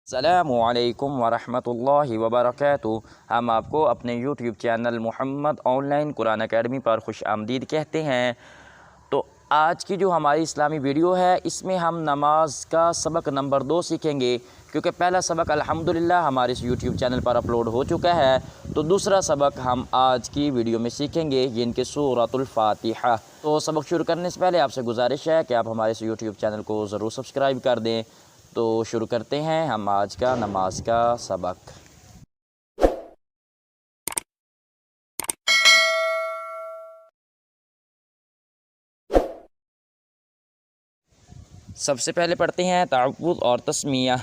अस्सलामुअलैकुम वरहमतुल्लाहि वबरकातुहू। हम आपको अपने YouTube channel Mohammad online Quran academy पर खुश आमदीद कहते हैं। तो आज की जो हमारी इस्लामी वीडियो है, इसमें हम नमाज का सबक नंबर 2 सीखेंगे, क्योंकि पहला सबक अल्हम्दुलिल्लाह हमारे इस यूट्यूब चैनल पर अपलोड हो चुका है। तो दूसरा सबक हम आज की वीडियो में सीखेंगे, जिनके सूरतुल फातिहा। तो सबक शुरू करने से पहले आपसे गुजारिश है कि आप हमारे इस यूट्यूब चैनल को ज़रूर सब्सक्राइब कर दें। तो शुरू करते हैं हम आज का नमाज का सबक। सबसे पहले पढ़ते हैं तअव्वुज़ और तस्मिया।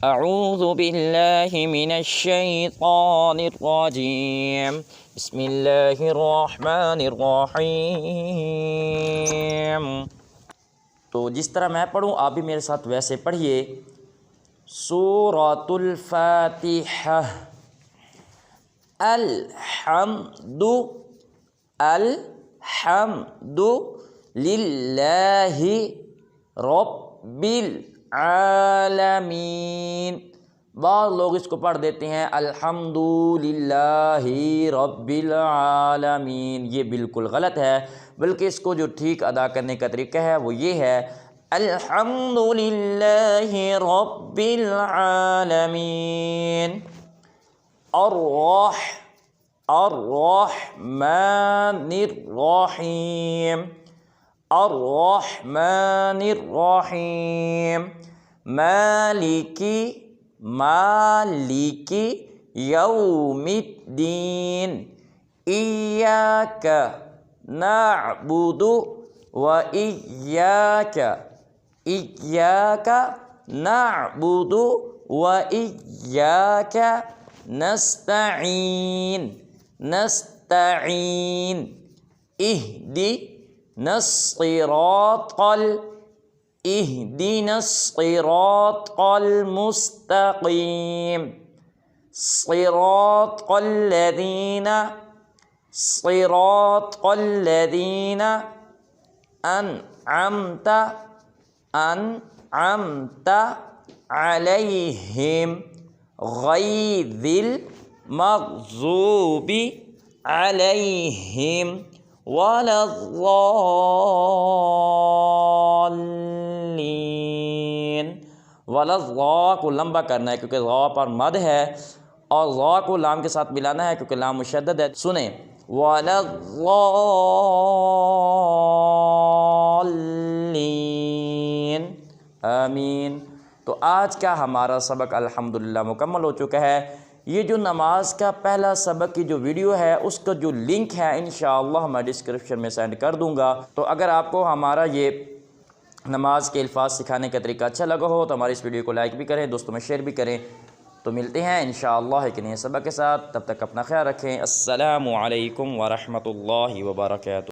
अऊज़ु बिल्लाहि मिनश शैतानिर रजीम, बिस्मिल्लाहिर रहमानिर रहीम। तो जिस तरह मैं पढ़ूँ आप भी मेरे साथ वैसे पढ़िए। सूरतुल फातिहा। अल्हम्दु लिल्लाहि रब्बिल आलमीन। बहुत लोग इसको पढ़ देते हैं अल्हम्दुलिल्लाहि रब्बिल आलमीन। ये बिल्कुल गलत है, बल्कि इसको जो ठीक अदा करने का तरीका है वो ये है, अल्हम्दुलिल्लाहि रब्बिल आलमीन अर्रहमानिर रहीम अर्रहमानिर रहीम मालिकी यौमिद्दीन इय्याका नअबुदु व इय्याका नअबुदु व इय्याका नस्तईन इहदिनस सिरातल मुस्तकीम सिरातल लज़ीना अनअमता अलैहिम गैरिल मग़ज़ूबि अलैहिम वलज़्ज़ाल्लीन। वलज़्ज़ा को लंबा करना है क्योंकि ज़ा पर मद है, और ज़ा को लाम के साथ मिलाना है क्योंकि लाम मुशद्दद है। सुने, वलज़्ज़ाल्लीन। आमीन। तो आज का हमारा सबक अल्हम्दुलिल्लाह मुकम्मल हो चुका है। ये जो नमाज का पहला सबक की जो वीडियो है उसका जो लिंक है इंशाअल्लाह मैं डिस्क्रिप्शन में सेंड कर दूंगा। तो अगर आपको हमारा ये नमाज के अल्फाज सिखाने का तरीका अच्छा लगा हो तो हमारी इस वीडियो को लाइक भी करें, दोस्तों में शेयर भी करें। तो मिलते हैं इंशाअल्लाह एक नए सबक के साथ, तब तक अपना ख्याल रखें। अस्सलामु अलैकुम वरहमतुल्लाहि वबरकातुहू।